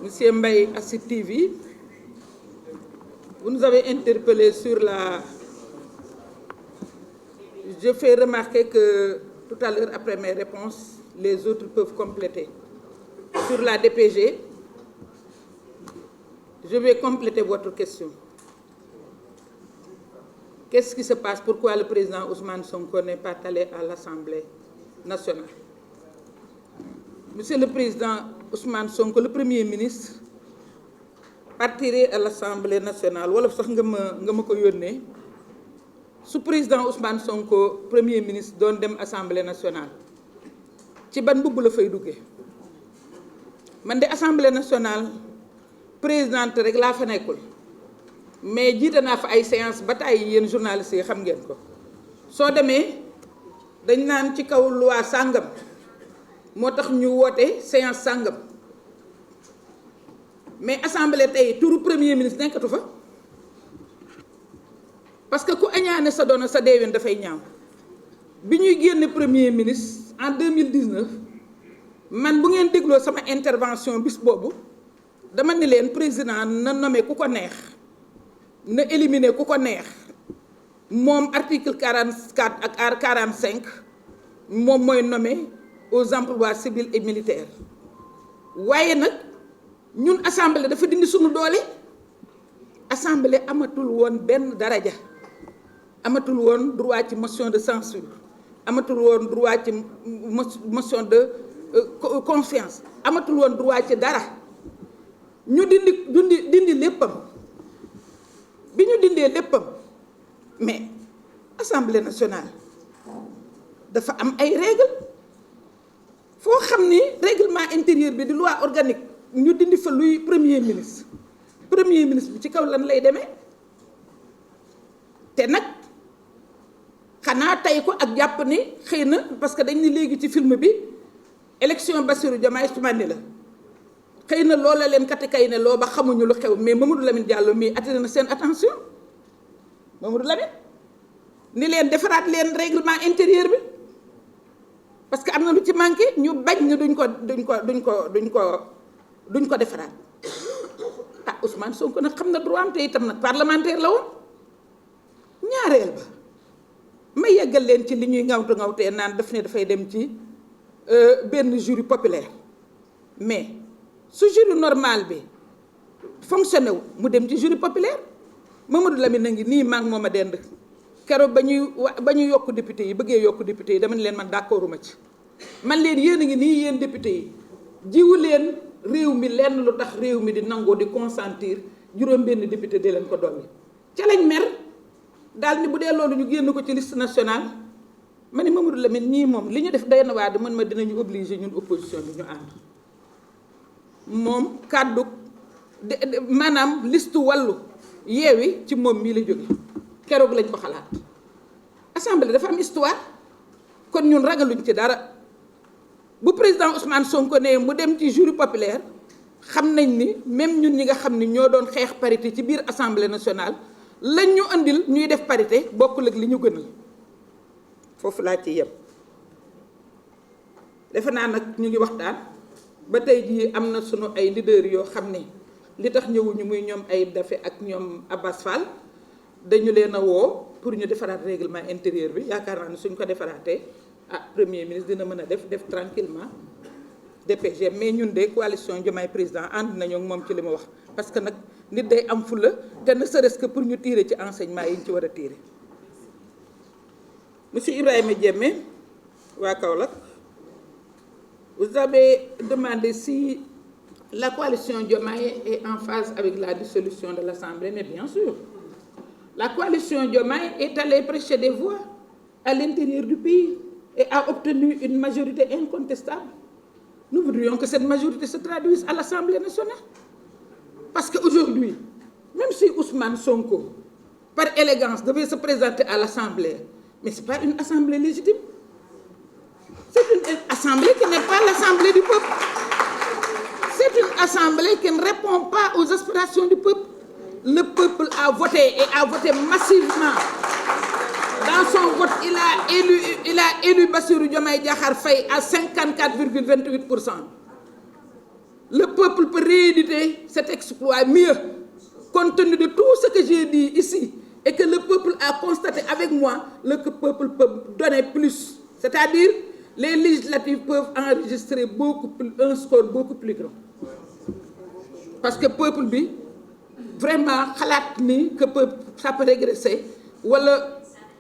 Monsieur Mbaye, ASID TV, vous nous avez interpellé sur la... Je fais remarquer que tout à l'heure, après mes réponses, les autres peuvent compléter. Sur la DPG, je vais compléter votre question. Qu'est-ce qui se passe? Pourquoi le président Ousmane Sonko n'est pas allé à l'Assemblée nationale? Monsieur le président Ousmane Sonko, le Premier ministre, partirait à l'Assemblée nationale. Wolof sax nga ma ko yónnee su président Ousmane Sonko Premier ministre doon dem Assemblée nationale ci ban mbubb la fay duggee man de Assemblée nationale présidente rek laa fa nekkul mais jiite naa fa ay séance ba tey yéen journalistes yi xam ngeen ko soo demee dañ naan ci kaw loi sàngam moo tax ñu woote séance sàngam mais assemblée tey turu premier ministre nekkatu fa parce que ku añaane sa doona sa deewin dafay ñaaw bi ñuy génne premier ministre en 2019 man bu ngeen dégloo sama intervention bis boobu dama ne leen président na nommé ku ko neex na éliminer ku ko neex moom article 44 ak 45 moom mooy nommé aux emplois civils et militaires waaye nag ñun assemblée dafa dindi suñu doole assemblée amatul woon benn daraja amatul woon droit ci motion de censure amatul woon droit ci motion de confiance amatul woon droit ci dara ñu dindi léppam bi ñu dindee léppam mais assemblée nationale dafa am ay règles foo xam ni règlement intérieur bi di loi organique ñu dindi fa luy premier ministre bi ci kaw lan lay demee te nag xanaa tey ko ak jàpp ni xëy na parce que dañ ni léegi ci film bi élection Bassirou Diomaye Sumani la xëy na loola leen kati kay ne loo ba xamuñu lu xew mais Mamadou Lamine Diallo mii attiré na seen attention Mamadou Lamine ni leen defaraat leen règlement intérieur bi parce que am na lu ci manqué ñu bañ ni duñ ko defaraat ah Ousmane Sonko nag xam na droit am te itam nag parlementaire la woon ñaareel ba may yeggal leen ci li ñuy ngawtee naan daf ne dafay dem ci benn jury populaire mais su jury normal bi fonctionné wu mu dem ci jury populaire Mamadou Lamine na ngi nii maa ngi moom a dend keroog ba ñuy yokk député yi bëggee yokk député yi dama ne leen man d'accorduma ci man leen yéen a ngi nii yéen député yi jiwu leen réew mi lenn lu tax réew mi di nangoo di consentir juróom benn député di leen ko dolli ca lañ mer daal ni bu dee loolu ñu génn ko ci liste nationale ma ni Mamadou Lamine ñii moom li ñu def day na waa di mën ma dinañu obligé ñun opposition bi ñu ànd moom kàddu maanaam liste wàllu yeewi ci moom mii la jóge keroog lañ ko xalaat assemblée dafa am histoire kon ñun ragaluñ ci dara bu président Ousmane Sonko ne mu dem ci jury populaire xam nañ ni même ñun ñi nga xam ni ñoo doon xeex parité ci biir assemblée nationale lañ ñu andil ñuy def parité bokkul ak li ñu gënal foofu laa ci yem. defe naa nag ñu ngi waxtaan ba tey jii am na sunu ay leader yoo xam ni li tax ñëwuñu muy ñoom Ayib Daffé ak ñoom Abbas Fall dañu leen a woo pour ñu defaraat règlement intérieur bi yaakaar naa ne suñ ko defaraatee premier ministre dina mën a def tranquillement DPG mais ñun de coalition Diomaye président ànd nañoo ak moom ci li ma wax parce que nag nit day am fulla te ne serait-ce que pour ñu tirer ci enseignement yi ñu ci war a tirer. Monsieur Ibrahima Diémé waa Kaolack, vous avez demandé si la coalition Diomaye est en phase avec la dissolution de l'Assemblée, mais bien sûr. La coalition Diomaye est allée prêcher des voix à l'intérieur du pays et a obtenu une majorité incontestable. Nous voudrions que cette majorité se traduise à l'Assemblée nationale. Parce qu'aujourd'hui, même si Ousmane Sonko, par élégance, devait se présenter à l'Assemblée, mais ce n'est pas une assemblée légitime. C'est une assemblée qui n'est pas l'assemblée du peuple. C'est une assemblée qui ne répond pas aux aspirations du peuple. Le peuple a voté et a voté massivement. Dans son vote, il a élu Bassirou Diomaye Diakhar Faye à 54,28%. le peuple peut rééditer cet exploit mieux, compte tenu de tout ce que j'ai dit ici, et que le peuple a constaté avec moi, le peuple peut donner plus. C'est-à-dire, les législatives peuvent enregistrer un score beaucoup plus grand. Parce que le peuple, vraiment, que ça peut régresser, ou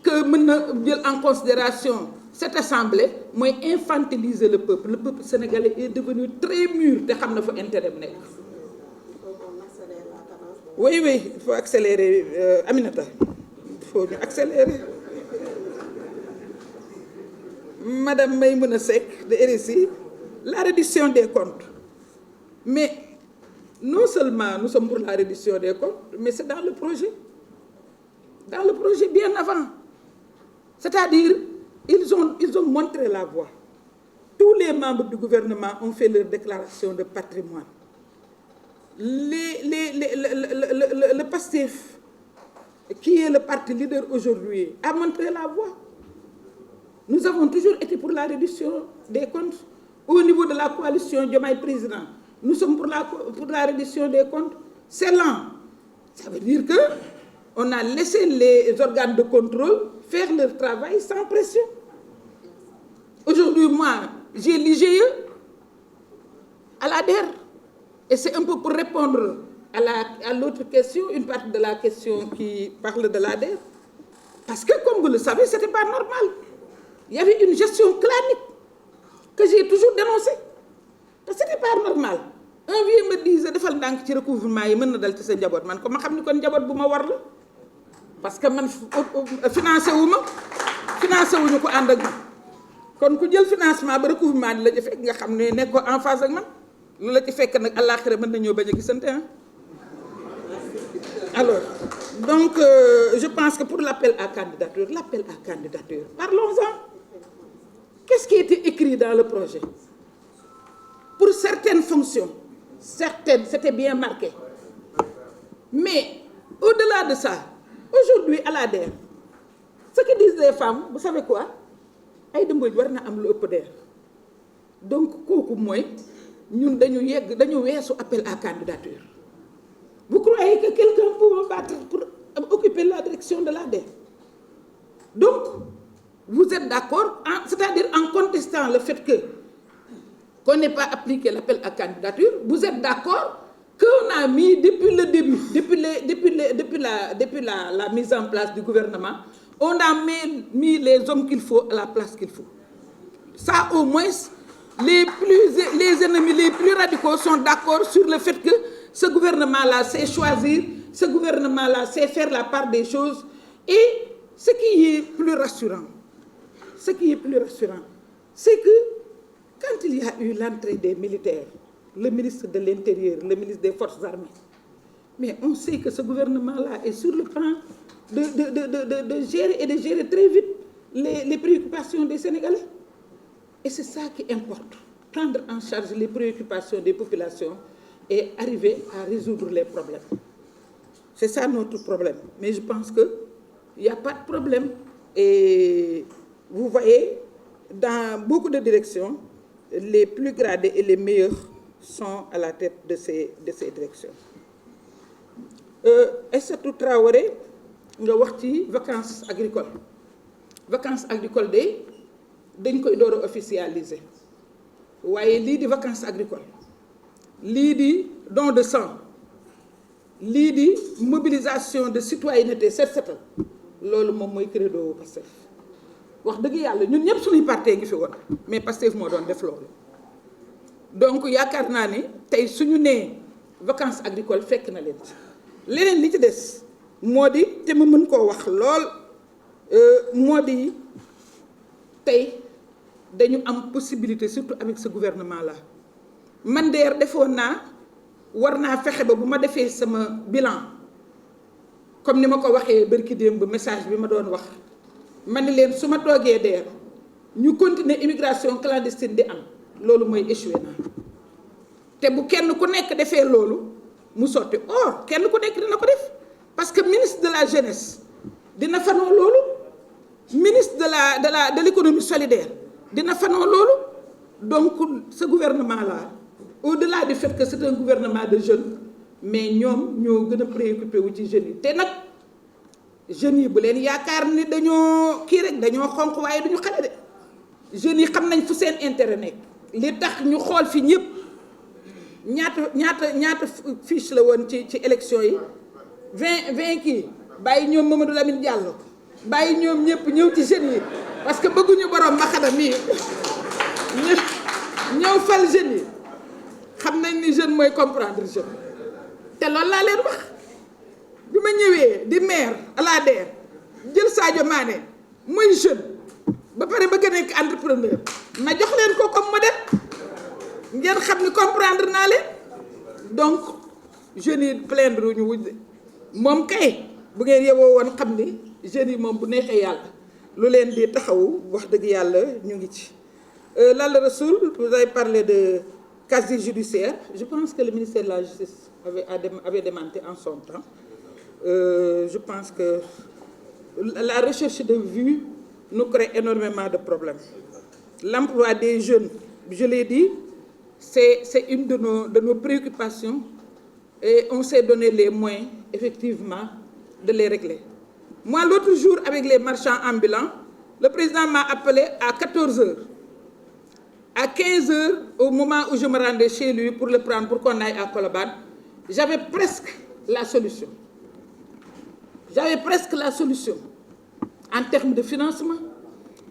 que mener en considération cette assemblée, moi infantiliser le peuple. Le peuple sénégalais est devenu très mûr, de xam na fa intérêt bu nekk. Oui, il faut accélérer, Aminata. Il faut accélérer. Madame Maïmouna Seck de RSI, la réduction des comptes. Mais non seulement nous sommes pour la réduction des comptes, mais c'est dans le projet. Dans le projet bien avant. C'est-à-dire, ils ont montré la voie. Tous les membres du gouvernement ont fait leur déclaration de patrimoine. Le PASTEF, qui est le parti leader aujourd'hui, a montré la voie. Nous avons toujours été pour la réduction des comptes. Au niveau de la coalition Diomaye Président, nous sommes pour la réduction des comptes. C'est lent. Ça veut dire qu'on a laissé les organes de contrôle faire leur travail sans pression. Aujourd'hui, moi, j'ai l'IGE à l'ADER. Et c'est un peu pour répondre à l'autre question, une partie de la question qui parle de l'ADER. Parce que, comme vous le savez, ce n'était pas normal. Il y avait une gestion clanique que j'ai toujours dénoncée. Parce que ce n'était pas normal. Un vieux me disait, defal ndank ci recouvrement yi mën na dal ci sa njaboot man ko ma xam ni kon njaboot bu ma war la parce que man financé wuñu ko ànd ak kon ku jël financement ba recouvrement di la ci fekk nga xam ne nekk ko en phase ak man lu la ci fekk nag àllaaxira mën nañoo bañ a gisante hein. Alors donc je pense que pour l'appel à candidature, parlons-en. Qu'est-ce qui était écrit dans le projet? Pour certaines fonctions, c'était bien marqué. Mais au-delà de ça, aujourd'hui à l'ADER, ce que disent les femmes, vous savez quoi? Aïda Mbodj war na am lu ëpp DER. Donc kooku mooy ñun dañu weesu appel à candidature. Vous croyez que quelqu'un peut me battre pour occuper la direction de l'ADER? Donc, vous êtes d'accord, c'est-à-dire en contestant le fait qu'on n'ait pas appliqué l'appel à candidature, vous êtes d'accord qu'on a mis depuis le début, depuis la mise en place du gouvernement, on a mis les hommes qu'il faut à la place qu'il faut. Ça, au moins, les ennemis les plus radicaux sont d'accord sur le fait que ce gouvernement-là sait choisir, ce gouvernement-là sait faire la part des choses. Et ce qui est plus rassurant, c'est que quand il y a eu l'entrée des militaires, le ministre de l'Intérieur, le ministre des Forces armées, mais on sait que ce gouvernement-là est sur le plan de gérer très vite les préoccupations des Sénégalais. Et c'est ça qui importe, prendre en charge les préoccupations des populations et arriver à résoudre les problèmes. C'est ça notre problème. Mais je pense qu'il n'y a pas de problème. Et vous voyez, dans beaucoup de directions, les plus gradés et les meilleurs sont à la tête de ces directions. Aïssatou Traoré, nga wax ci vacances agricoles. Vacances agricoles dañ koy door a officialiser. waaye lii di vacances agricoles, lii di don de sang, lii di mobilisation de citoyenneté set setal loolu moom mooy credo Pastef. wax dëgg yàlla ñun ñëpp suñuy parti ngi fi woon mais Pastef moo doon def loolu. donc yaakaar naa ni tey suñu nee vacances agricoles fekk na leen ci leneen li ci des moo di te ma mën koo wax lool moo di tey dañu am possibilité surtout avec ce gouvernement là man DER defoon naa war naa fexe ba bu ma defee sama bilan comme ni ma ko waxee bërki démb message bi ma doon wax ma ni leen su ma toogee DER ñu continuer immigration clandestine di am loolu mooy échoué naa te bu kenn ku nekk defee loolu mu sotti or kenn ku nekk dina ko def parce que ministre de la jeunesse dina fanoo loolu ministre de l'économie solidaire dina fanoo loolu donc ce gouvernement là au-delà du fait que c'est un gouvernement de jeunes mais ñoom ñoo gën a préoccupé wu ci jeunes yi te nag jeunes yi bu leen yaakaar ni dañoo kii rek dañoo xonq waaye duñu xale de jeunes yi xam nañ fu seen intérêt nekk li tax ñu xool fi ñëpp ñaata fiche la woon ci élection yi 20 kii bàyyi ñoom Mamadou Lamine Diallo bàyyi ñoom ñëpp ñëw ci jeunes yi parce que bëgguñu borom mbaxana mii ñëw fal jeunes yi xam nañ ni jeune mooy comprendre jeune te loolu laa leen wax bi ma ñëwee di maire à la DER jël Sadio Mané muy jeune ba pare bëgg a nekk entrepreneur ma jox leen ko comme modèle ngeen xam ni comprendre naa leen donc jeunes yi plaindre ñu wuñ moom kay bu ngeen yeboo woon xam ni jeunes yi moom bu neexee yàlla lu leen di taxawu wax dëgg yàlla ñu ngi ci. Lalla Rassoul, vous avez parlé de casier judiciaire. Je pense que le ministère de la Justice avait démenti en son temps. Je pense que la recherche de vues nous crée énormément de problèmes. L'emploi des jeunes, je l'ai dit, c'est une de nos préoccupations et on s'est donné les moyens, effectivement, de les régler. Moi, l'autre jour, avec les marchands ambulants, le président m'a appelé à 14 heures. À 15 heures, au moment où je me rendais chez lui pour le prendre, pour qu'on aille à Colobane, j'avais presque la solution. J'avais presque la solution en termes de financement,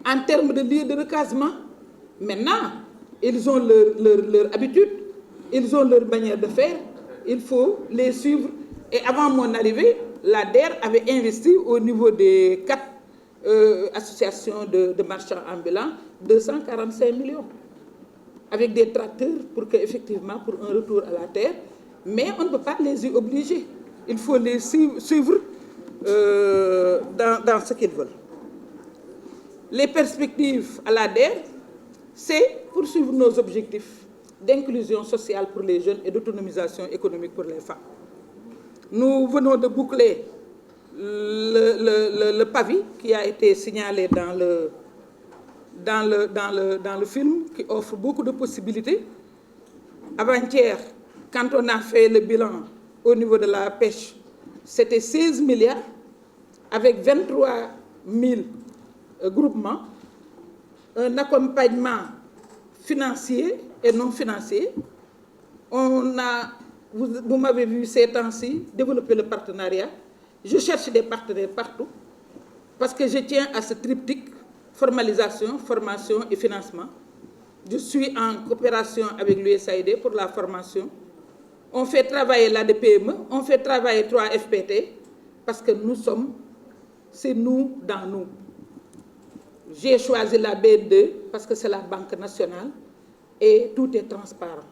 en termes de lieu de recasement. Maintenant, ils ont leur habitude, ils ont leur manière de faire, il faut les suivre. Et avant mon arrivée, la DER avait investi au niveau des 4 associations de marchands ambulants 245 millions. Avec des tracteurs pour qu'effectivement, pour un retour à la terre, mais on ne peut pas les y obliger. Il faut les suivre dans ce qu'ils veulent. Les perspectives à la DER, c'est poursuivre nos objectifs d'inclusion sociale pour les jeunes et d'autonomisation économique pour les femmes. Nous venons de boucler le pavis qui a été signalé dans le film qui offre beaucoup de possibilités. Avant-hier, quand on a fait le bilan au niveau de la pêche, c'était 16 milliards avec 23 000 groupements, un accompagnement financier et non financier. On a, vous m'avez vu ces temps-ci, développer le partenariat. Je cherche des partenaires partout parce que je tiens à ce triptyque: formalisation, formation et financement. Je suis en coopération avec l'USAID pour la formation. On fait travailler l'ADPME, on fait travailler 3 FPT parce que nous sommes, c'est nous dans nous. J'ai choisi la BND parce que c'est la Banque nationale et tout est transparent.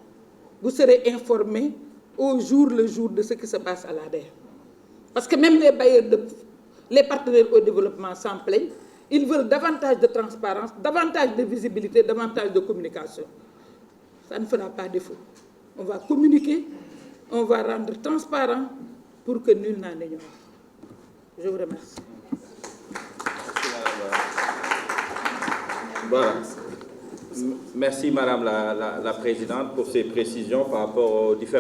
Vous serez informés au jour le jour de ce qui se passe à l'ADER. Parce que même les bailleurs, les partenaires au développement s'en plaignent. Ils veulent davantage de transparence, davantage de visibilité, davantage de communication. Ça ne fera pas défaut. On va communiquer, on va rendre transparent pour que nul n'en ignore. Je vous remercie. Voilà. Merci Madame la Présidente pour ces précisions par rapport aux différents